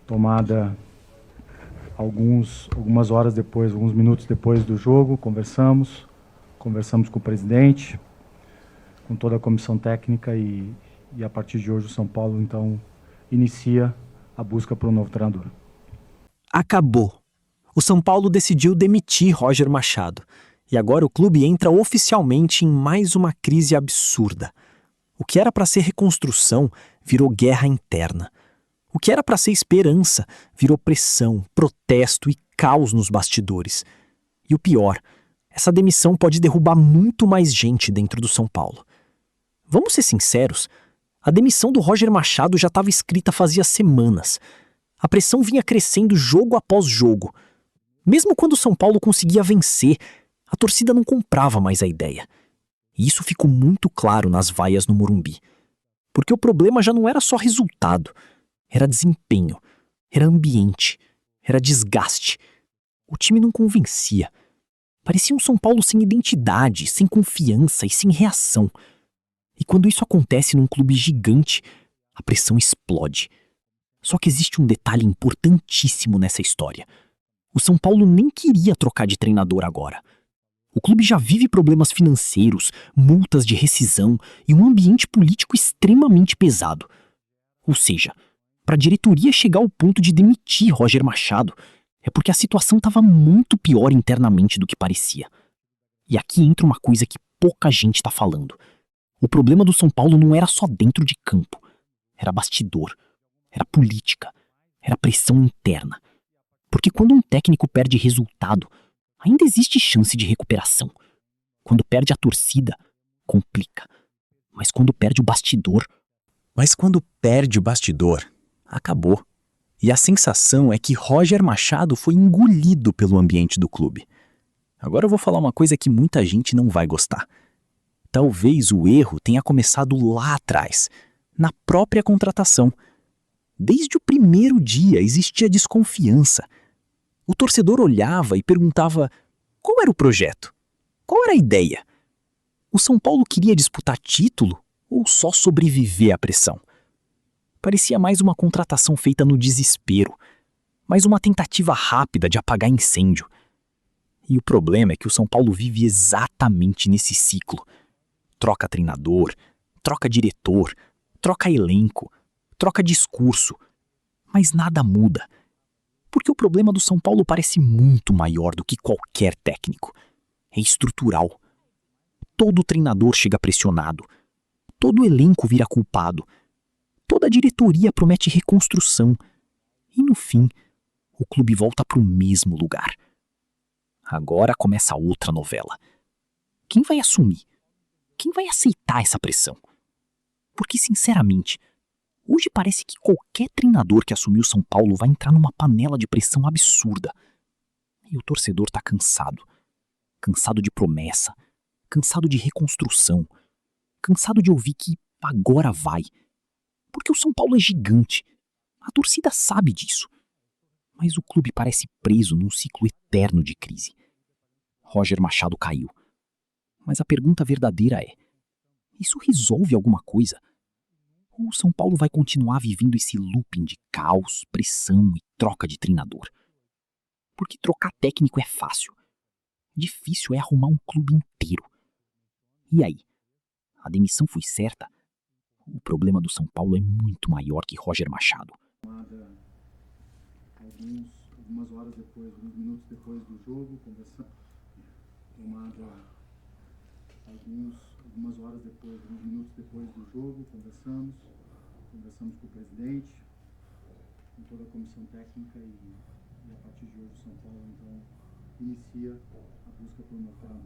tomada algumas horas depois, alguns minutos depois do jogo, conversamos com o presidente, com toda a comissão técnica e a partir de hoje o São Paulo, então, inicia a busca por um novo treinador. Acabou. O São Paulo decidiu demitir Roger Machado. E agora o clube entra oficialmente em mais uma crise absurda. O que era para ser reconstrução virou guerra interna. O que era para ser esperança virou pressão, protesto e caos nos bastidores. E o pior, essa demissão pode derrubar muito mais gente dentro do São Paulo. Vamos ser sinceros, a demissão do Roger Machado já estava escrita fazia semanas. A pressão vinha crescendo jogo após jogo. Mesmo quando o São Paulo conseguia vencer, a torcida não comprava mais a ideia. E isso ficou muito claro nas vaias no Morumbi. Porque o problema já não era só resultado, era desempenho, era ambiente, era desgaste. O time não convencia. Parecia um São Paulo sem identidade, sem confiança e sem reação. E quando isso acontece num clube gigante, a pressão explode. Só que existe um detalhe importantíssimo nessa história. O São Paulo nem queria trocar de treinador agora. O clube já vive problemas financeiros, multas de rescisão e um ambiente político extremamente pesado. Ou seja, para a diretoria chegar ao ponto de demitir Roger Machado, é porque a situação estava muito pior internamente do que parecia. E aqui entra uma coisa que pouca gente está falando. O problema do São Paulo não era só dentro de campo. Era bastidor, era política, era pressão interna. Porque quando um técnico perde resultado, ainda existe chance de recuperação. Quando perde a torcida, complica. Mas quando perde o bastidor... acabou. E a sensação é que Roger Machado foi engolido pelo ambiente do clube. Agora eu vou falar uma coisa que muita gente não vai gostar. Talvez o erro tenha começado lá atrás, na própria contratação. Desde o primeiro dia existia desconfiança. O torcedor olhava e perguntava qual era o projeto, qual era a ideia. O São Paulo queria disputar título ou só sobreviver à pressão? Parecia mais uma contratação feita no desespero, mais uma tentativa rápida de apagar incêndio. E o problema é que o São Paulo vive exatamente nesse ciclo. Troca treinador, troca diretor, troca elenco, troca discurso, mas nada muda. Porque o problema do São Paulo parece muito maior do que qualquer técnico. É estrutural. Todo treinador chega pressionado. Todo elenco vira culpado. Toda a diretoria promete reconstrução. E no fim, o clube volta para o mesmo lugar. Agora começa outra novela. Quem vai assumir? Quem vai aceitar essa pressão? Porque, sinceramente, hoje parece que qualquer treinador que assumiu São Paulo vai entrar numa panela de pressão absurda. E o torcedor tá cansado. Cansado de promessa. Cansado de reconstrução. Cansado de ouvir que agora vai. Porque o São Paulo é gigante. A torcida sabe disso. Mas o clube parece preso num ciclo eterno de crise. Roger Machado caiu. Mas a pergunta verdadeira é: isso resolve alguma coisa? Ou o São Paulo vai continuar vivendo esse looping de caos, pressão e troca de treinador? Porque trocar técnico é fácil. Difícil é arrumar um clube inteiro. E aí? A demissão foi certa? O problema do São Paulo é muito maior que Roger Machado. Algumas horas depois, alguns minutos depois do jogo, algumas horas depois, alguns minutos depois do jogo, conversamos com o presidente, com toda a comissão técnica e a partir de hoje o São Paulo, então, inicia a busca por um novo treinador.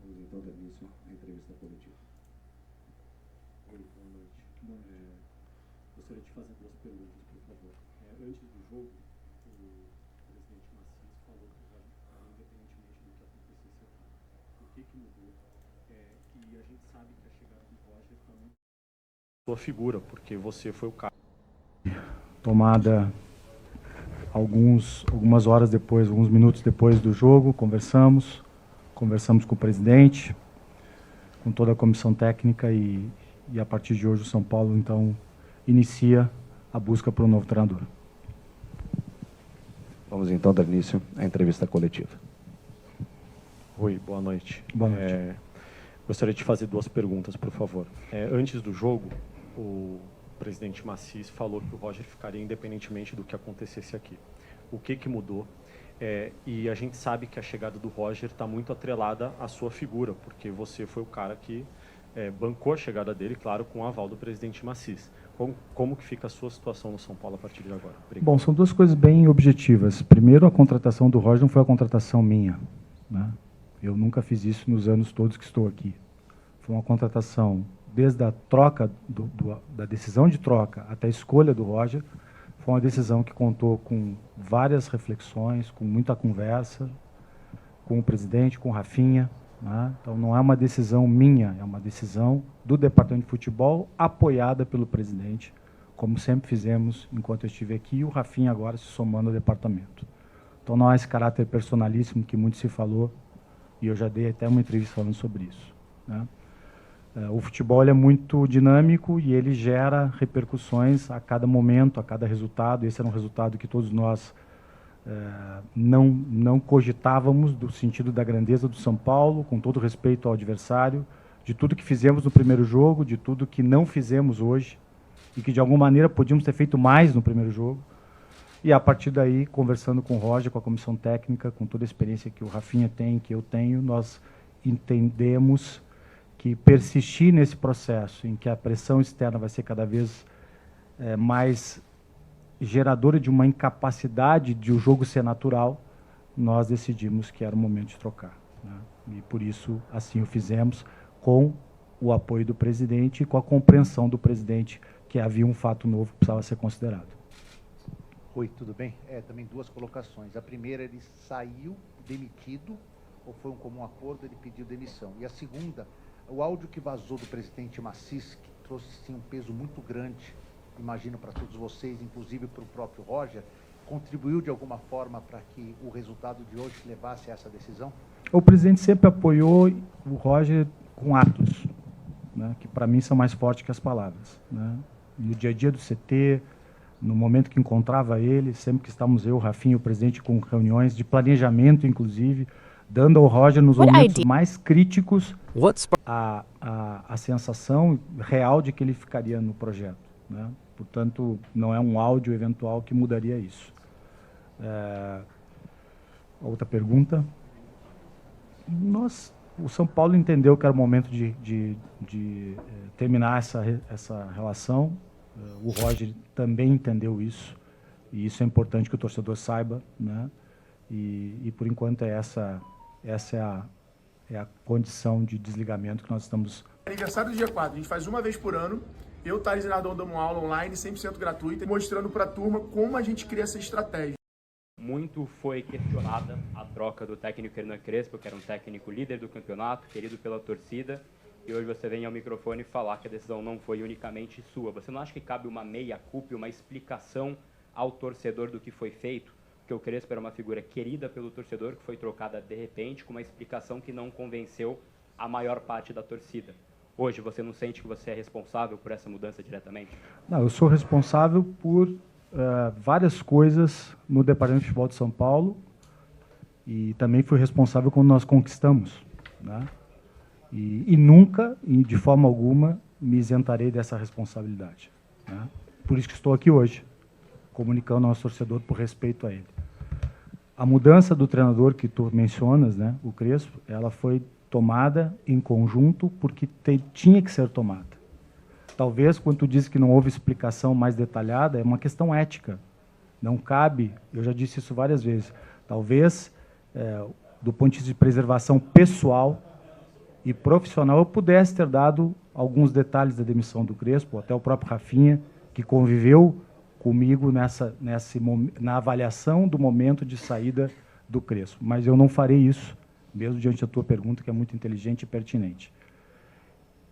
Vamos então dar início à entrevista coletiva. Oi, boa noite. Gostaria de fazer duas perguntas, por favor. Antes do jogo, o presidente Macias falou que, independentemente do que acontecesse, o que mudou? E a gente sabe que a chegada do Roger está muito... Sua figura, porque você foi o cara. Tomada algumas horas depois, alguns minutos depois do jogo, conversamos com o presidente, com toda a comissão técnica e a partir de hoje o São Paulo, então, inicia a busca por um novo treinador. Vamos então dar início à entrevista coletiva. Oi, boa noite. Boa noite. Gostaria de fazer 2 perguntas, por favor. Antes do jogo, o presidente Maciel falou que o Roger ficaria independentemente do que acontecesse aqui. O que mudou? E a gente sabe que a chegada do Roger está muito atrelada à sua figura, porque você foi o cara que bancou a chegada dele, claro, com o aval do presidente Maciel. Como que fica a sua situação no São Paulo a partir de agora? Obrigado. Bom, são 2 coisas bem objetivas. Primeiro, a contratação do Roger não foi a contratação minha, né? Eu nunca fiz isso nos anos todos que estou aqui. Foi uma contratação, desde a troca, da decisão de troca até a escolha do Roger, foi uma decisão que contou com várias reflexões, com muita conversa, com o presidente, com o Rafinha, né? Então, não é uma decisão minha, é uma decisão do Departamento de Futebol, apoiada pelo presidente, como sempre fizemos enquanto eu estive aqui, e o Rafinha agora se somando ao departamento. Então, não há esse caráter personalíssimo que muito se falou, e eu já dei até uma entrevista falando sobre isso, né? O futebol é muito dinâmico e ele gera repercussões a cada momento, a cada resultado. Esse era um resultado que todos nós não cogitávamos, do sentido da grandeza do São Paulo, com todo respeito ao adversário, de tudo que fizemos no primeiro jogo, de tudo que não fizemos hoje, e que de alguma maneira podíamos ter feito mais no primeiro jogo. E a partir daí, conversando com o Roger, com a comissão técnica, com toda a experiência que o Rafinha tem, que eu tenho, nós entendemos que persistir nesse processo, em que a pressão externa vai ser cada vez mais geradora de uma incapacidade de o jogo ser natural, nós decidimos que era o momento de trocar, né? E por isso, assim o fizemos, com o apoio do presidente e com a compreensão do presidente que havia um fato novo que precisava ser considerado. Oi, tudo bem? Também 2 colocações. A primeira, ele saiu demitido ou foi um comum acordo, ele pediu demissão? E a segunda, o áudio que vazou do presidente Maciel, que trouxe sim, um peso muito grande, imagino, para todos vocês, inclusive para o próprio Roger, contribuiu de alguma forma para que o resultado de hoje levasse a essa decisão? O presidente sempre apoiou o Roger com atos, né, que para mim são mais fortes que as palavras, né? No dia a dia do CT, no momento que encontrava ele, sempre que estávamos eu, o Rafinha e o presidente com reuniões de planejamento, inclusive, dando ao Roger nos momentos mais críticos a sensação real de que ele ficaria no projeto, né? Portanto, não é um áudio eventual que mudaria isso. Outra pergunta. O São Paulo entendeu que era o momento de terminar essa relação. O Roger também entendeu isso, e isso é importante que o torcedor saiba, né? E por enquanto essa é a condição de desligamento que nós estamos... Aniversário do dia 4, a gente faz uma vez por ano. Eu, Thales e Nardon, damos uma aula online, 100% gratuita, mostrando para a turma como a gente cria essa estratégia. Muito foi questionada a troca do técnico Hernan Crespo, que era um técnico líder do campeonato, querido pela torcida, e hoje você vem ao microfone falar que a decisão não foi unicamente sua. Você não acha que cabe uma meia-culpa, uma explicação ao torcedor do que foi feito? Porque o Crespo era uma figura querida pelo torcedor, que foi trocada de repente, com uma explicação que não convenceu a maior parte da torcida. Hoje, você não sente que você é responsável por essa mudança diretamente? Não, eu sou responsável por várias coisas no Departamento de Futebol de São Paulo, e também fui responsável quando nós conquistamos, né? E nunca, de forma alguma, me isentarei dessa responsabilidade, né? Por isso que estou aqui hoje, comunicando ao nosso torcedor por respeito a ele. A mudança do treinador que tu mencionas, né, o Crespo, ela foi tomada em conjunto porque tinha que ser tomada. Talvez, quando tu diz que não houve explicação mais detalhada, é uma questão ética. Não cabe, eu já disse isso várias vezes, talvez, do ponto de vista de preservação pessoal e profissional, eu pudesse ter dado alguns detalhes da demissão do Crespo, até o próprio Rafinha, que conviveu comigo na avaliação do momento de saída do Crespo. Mas eu não farei isso, mesmo diante da tua pergunta, que é muito inteligente e pertinente.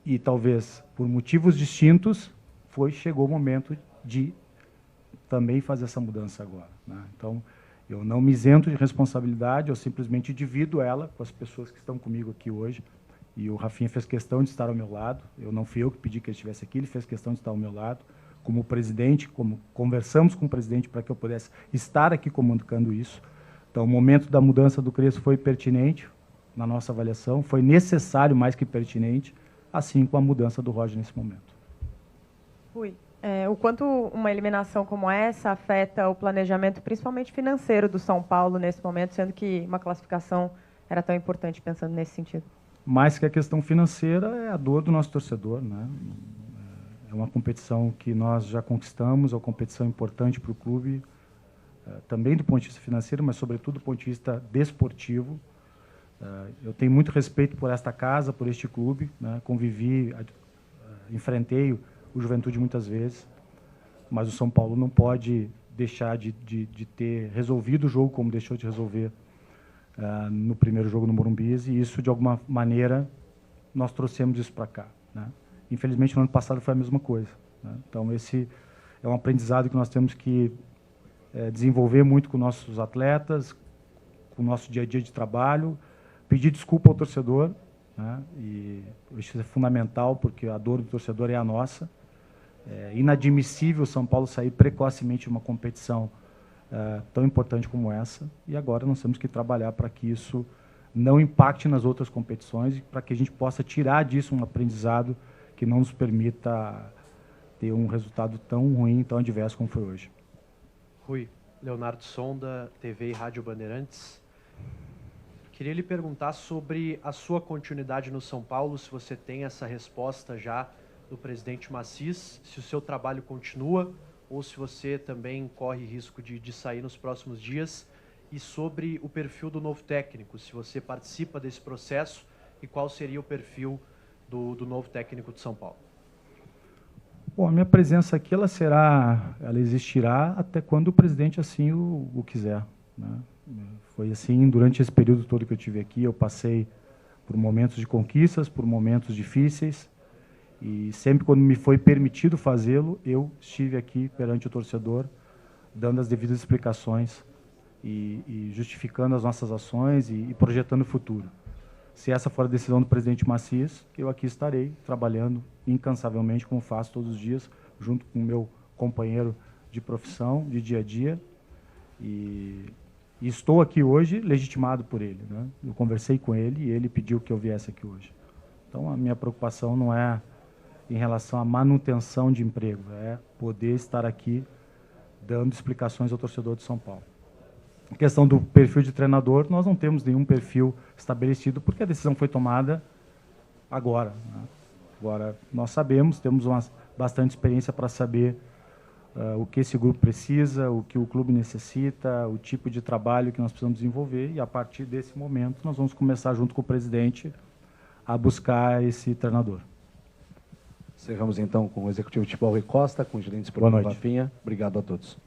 E talvez, por motivos distintos, chegou o momento de também fazer essa mudança agora, né? Então, eu não me isento de responsabilidade, eu simplesmente divido ela com as pessoas que estão comigo aqui hoje. E o Rafinha fez questão de estar ao meu lado. Não fui eu que pedi que ele estivesse aqui, ele fez questão de estar ao meu lado, como presidente, como conversamos com o presidente para que eu pudesse estar aqui comunicando isso. Então, o momento da mudança do Crespo foi pertinente na nossa avaliação, foi necessário mais que pertinente, assim como a mudança do Roger nesse momento. Rui, o quanto uma eliminação como essa afeta o planejamento, principalmente financeiro, do São Paulo nesse momento, sendo que uma classificação era tão importante, pensando nesse sentido? Mais que a questão financeira, é a dor do nosso torcedor, né? É uma competição que nós já conquistamos, é uma competição importante para o clube, também do ponto de vista financeiro, mas sobretudo do ponto de vista desportivo. Eu tenho muito respeito por esta casa, por este clube, né? Convivi, enfrentei o Juventude muitas vezes, mas o São Paulo não pode deixar de ter resolvido o jogo como deixou de resolver no primeiro jogo no Morumbi, e isso, de alguma maneira, nós trouxemos isso para cá, né? Infelizmente, no ano passado foi a mesma coisa, né? Então, esse é um aprendizado que nós temos que desenvolver muito com nossos atletas, com o nosso dia a dia de trabalho, pedir desculpa ao torcedor, né? E isso é fundamental, porque a dor do torcedor é a nossa. É inadmissível o São Paulo sair precocemente de uma competição tão importante como essa, e agora nós temos que trabalhar para que isso não impacte nas outras competições e para que a gente possa tirar disso um aprendizado que não nos permita ter um resultado tão ruim, tão adverso como foi hoje. Rui, Leonardo Sonda, TV e Rádio Bandeirantes. Queria lhe perguntar sobre a sua continuidade no São Paulo, se você tem essa resposta já do presidente Massis, se o seu trabalho continua ou se você também corre risco de sair nos próximos dias, e sobre o perfil do novo técnico, se você participa desse processo e qual seria o perfil do novo técnico de São Paulo. Bom, a minha presença aqui ela existirá até quando o presidente assim o quiser, né? Foi assim durante esse período todo que eu tive aqui. Eu passei por momentos de conquistas, por momentos difíceis, e sempre quando me foi permitido fazê-lo, eu estive aqui perante o torcedor, dando as devidas explicações e justificando as nossas ações e projetando o futuro. Se essa for a decisão do presidente Massis, eu aqui estarei trabalhando incansavelmente, como faço todos os dias, junto com o meu companheiro de profissão, de dia a dia, e estou aqui hoje legitimado por ele, né? Eu conversei com ele e ele pediu que eu viesse aqui hoje. Então, a minha preocupação não é em relação à manutenção de emprego, é poder estar aqui dando explicações ao torcedor de São Paulo. A questão do perfil de treinador, nós não temos nenhum perfil estabelecido, porque a decisão foi tomada agora, né? Agora, nós sabemos, temos bastante experiência para saber o que esse grupo precisa, o que o clube necessita, o tipo de trabalho que nós precisamos desenvolver, e a partir desse momento nós vamos começar, junto com o presidente, a buscar esse treinador. Encerramos então com o executivo de futebol Rui Costa, com o gerente Boa esportivo noite. Rafinha. Obrigado a todos.